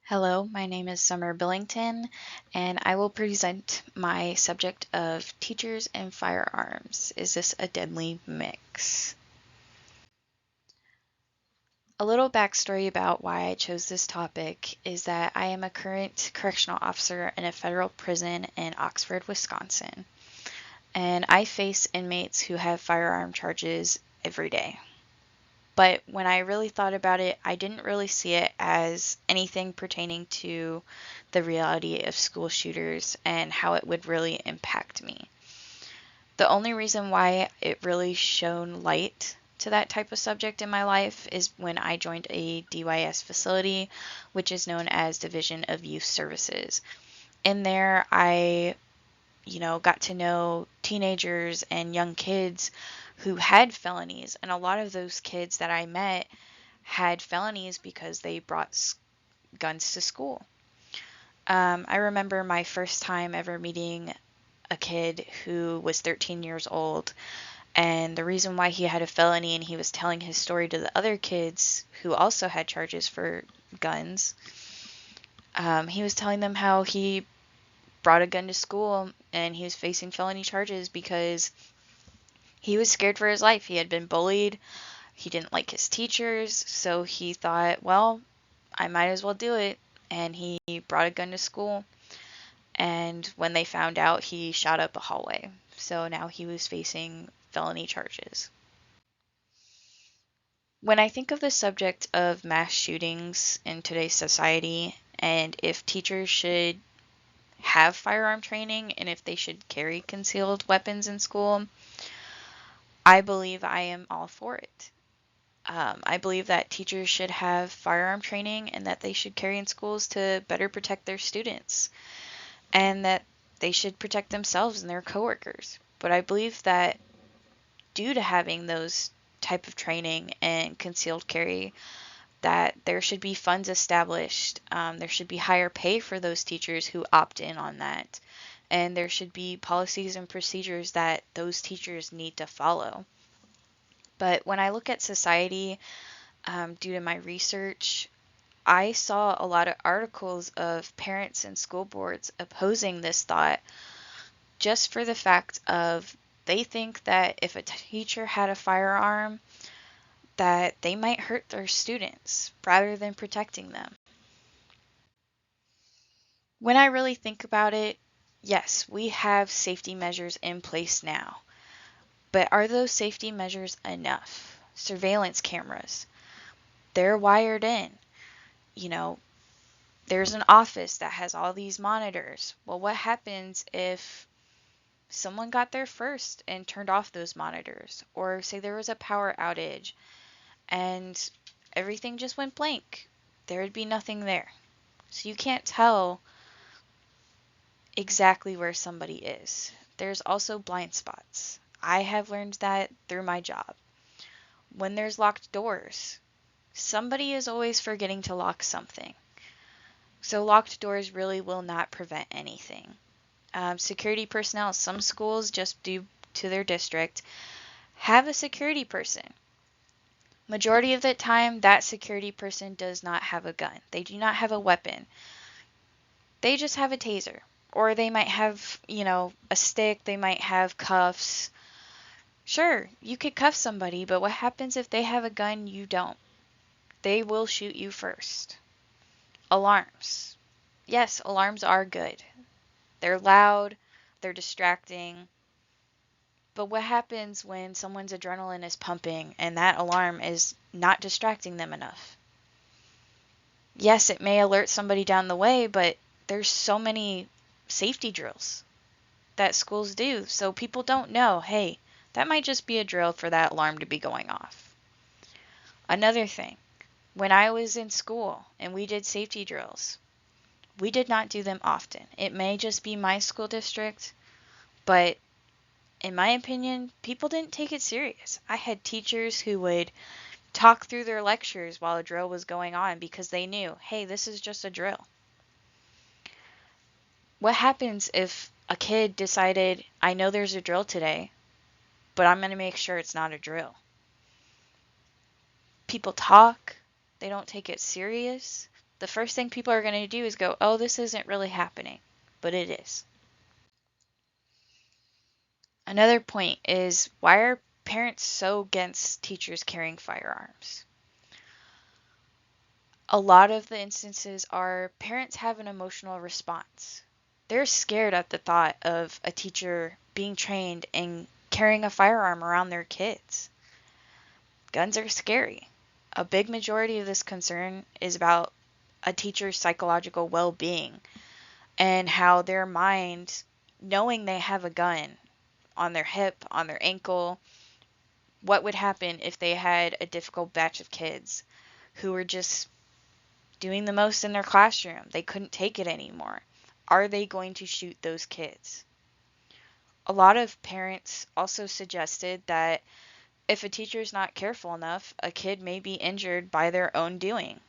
Hello, my name is Summer Billington, and I will present my subject of teachers and firearms. Is this a deadly mix? A little backstory about why I chose this topic is that I am a current correctional officer in a federal prison in Oxford, Wisconsin, and I face inmates who have firearm charges every day. But when I really thought about it, I didn't really see it as anything pertaining to the reality of school shooters and how it would really impact me. The only reason why it really shone light to that type of subject in my life is when I joined a DYS facility, which is known as Division of Youth Services. In there, I got to know teenagers and young kids who had felonies. And a lot of those kids that I met had felonies because they brought guns to school. I remember my first time ever meeting a kid who was 13 years old. And the reason why he had a felony and he was telling his story to the other kids who also had charges for guns, he was telling them how he brought a gun to school and he was facing felony charges because he was scared for his life. He had been bullied. He didn't like his teachers, so he thought, well, I might as well do it. And he brought a gun to school. And when they found out, he shot up a hallway. So now he was facing felony charges. When I think of the subject of mass shootings in today's society, and if teachers should have firearm training and if they should carry concealed weapons in school, I believe I am all for it. I believe that teachers should have firearm training and that they should carry in schools to better protect their students and that they should protect themselves and their coworkers. But I believe that due to having those type of training and concealed carry, that there should be funds established. There should be higher pay for those teachers who opt in on that. And there should be policies and procedures that those teachers need to follow. But when I look at society, due to my research, I saw a lot of articles of parents and school boards opposing this thought just for the fact of they think that if a teacher had a firearm, that they might hurt their students rather than protecting them. When I really think about it, yes, we have safety measures in place now. But are those safety measures enough? Surveillance cameras, they're wired in. You know, there's an office that has all these monitors. Well, what happens if someone got there first and turned off those monitors? Or say there was a power outage and everything just went blank. There would be nothing there. So you can't tell exactly where somebody is. There's also blind spots. I have learned that through my job. When there's locked doors, somebody is always forgetting to lock something. So locked doors really will not prevent anything. Security personnel, some schools, just due to their district, have a security person. Majority of the time, that security person does not have a gun. They do not have a weapon. They just have a taser. Or they might have, a stick. They might have cuffs. Sure, you could cuff somebody, but what happens if they have a gun, you don't? They will shoot you first. Alarms. Yes, alarms are good. They're loud, they're distracting. But what happens when someone's adrenaline is pumping and that alarm is not distracting them enough? Yes, it may alert somebody down the way, but there's so many safety drills that schools do, so people don't know, hey, that might just be a drill for that alarm to be going off. Another thing, when I was in school and we did safety drills, we did not do them often. It may just be my school district, but in my opinion, people didn't take it serious. I had teachers who would talk through their lectures while a drill was going on because they knew, hey, this is just a drill. What happens if a kid decided, I know there's a drill today, but I'm going to make sure it's not a drill? People talk, they don't take it serious. the first thing people are going to do is go, oh, this isn't really happening. But it is. Another point is, why are parents so against teachers carrying firearms? A lot of the instances are parents have an emotional response. They're scared at the thought of a teacher being trained and carrying a firearm around their kids. Guns are scary. A big majority of this concern is about a teacher's psychological well-being and how their mind, knowing they have a gun on their hip, on their ankle, what would happen if they had a difficult batch of kids who were just doing the most in their classroom? They couldn't take it anymore. Are they going to shoot those kids? A lot of parents also suggested that if a teacher is not careful enough, a kid may be injured by their own doing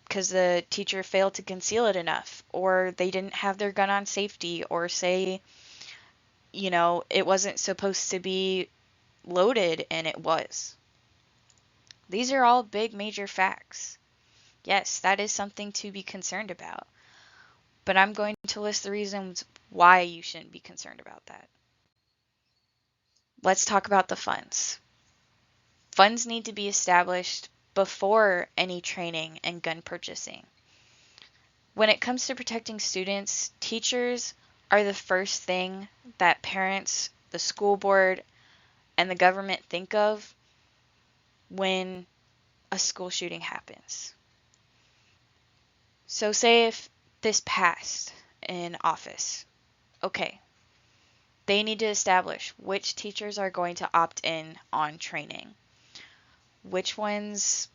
because the teacher failed to conceal it enough, or they didn't have their gun on safety, or say, it wasn't supposed to be loaded and it was. These are all big major facts. Yes, that is something to be concerned about. But I'm going to list the reasons why you shouldn't be concerned about that. Let's talk about the funds. Funds need to be established before any training and gun purchasing. When it comes to protecting students, teachers are the first thing that parents, the school board, and the government think of when a school shooting happens. So say if this passed in office, okay, they need to establish which teachers are going to opt in on training, which ones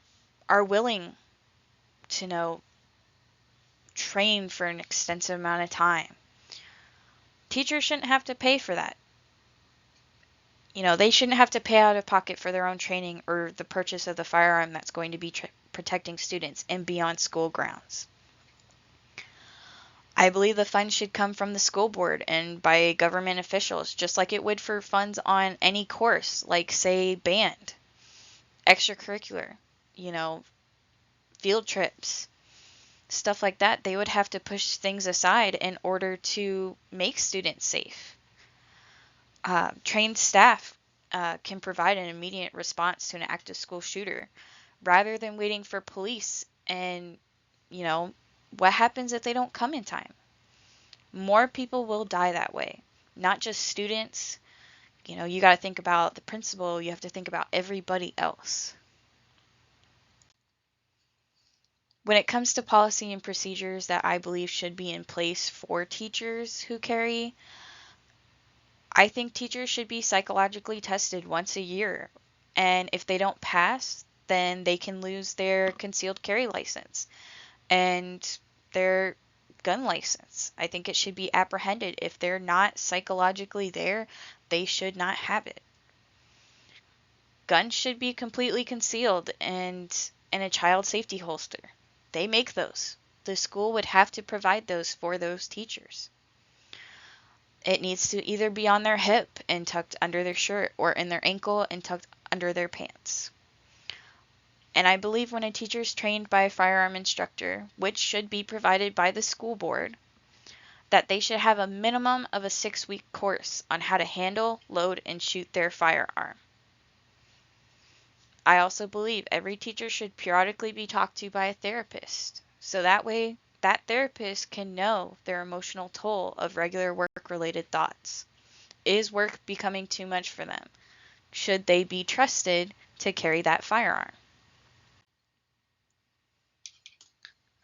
are willing to train for an extensive amount of time. Teachers shouldn't have to pay for that. They shouldn't have to pay out of pocket for their own training or the purchase of the firearm that's going to be protecting students and be on school grounds. I believe the funds should come from the school board and by government officials, just like it would for funds on any course, like, say, band, extracurricular, field trips, stuff like that. They would have to push things aside in order to make students safe. Trained staff can provide an immediate response to an active school shooter rather than waiting for police and, what happens if they don't come in time? More people will die that way, not just students. You got to think about the principal, you have to think about everybody else. When it comes to policy and procedures that I believe should be in place for teachers who carry, I think teachers should be psychologically tested once a year. And if they don't pass, then they can lose their concealed carry license and their gun license. I think it should be apprehended. If they're not psychologically there, they should not have it. Guns should be completely concealed and in a child safety holster. They make those. The school would have to provide those for those teachers. It needs to either be on their hip and tucked under their shirt or in their ankle and tucked under their pants. And I believe when a teacher is trained by a firearm instructor, which should be provided by the school board, that they should have a minimum of a 6-week course on how to handle, load, and shoot their firearm. I also believe every teacher should periodically be talked to by a therapist, so that way that therapist can know their emotional toll of regular work-related thoughts. Is work becoming too much for them? Should they be trusted to carry that firearm?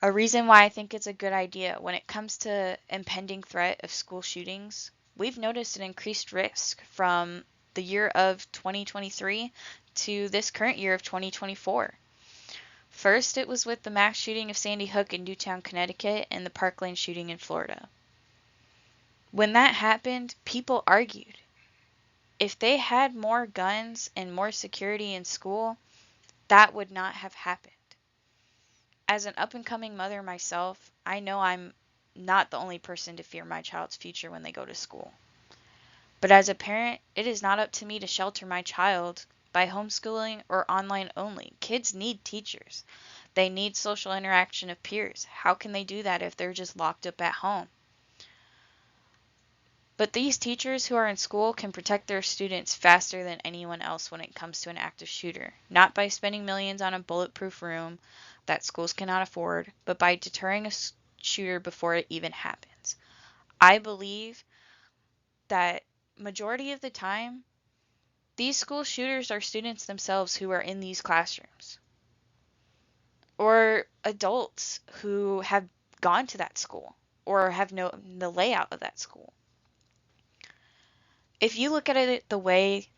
A reason why I think it's a good idea when it comes to impending threat of school shootings, we've noticed an increased risk from the year of 2023 to this current year of 2024. First, it was with the mass shooting of Sandy Hook in Newtown, Connecticut, and the Parkland shooting in Florida. When that happened, people argued. If they had more guns and more security in school, that would not have happened. As an up-and-coming mother myself, I know I'm not the only person to fear my child's future when they go to school. But as a parent, it is not up to me to shelter my child by homeschooling or online only. Kids need teachers. They need social interaction of peers. How can they do that if they're just locked up at home? But these teachers who are in school can protect their students faster than anyone else when it comes to an active shooter. Not by spending millions on a bulletproof room that schools cannot afford, but by deterring a shooter before it even happens. I believe that majority of the time, these school shooters are students themselves who are in these classrooms, or adults who have gone to that school or have known the layout of that school. If you look at it the way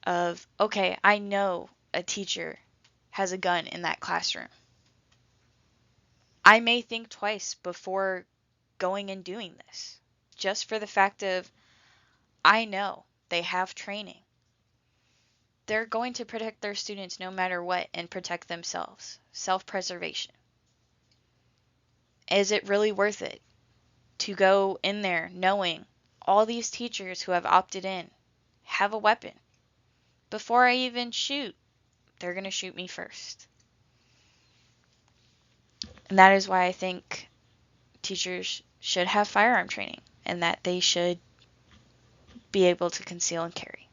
of, okay, I know a teacher has a gun in that classroom, I may think twice before going and doing this, just for the fact of, I know they have training. They're going to protect their students no matter what and protect themselves. Self-preservation. Is it really worth it to go in there knowing all these teachers who have opted in have a weapon? Before I even shoot, they're going to shoot me first. And that is why I think teachers should have firearm training and that they should be able to conceal and carry.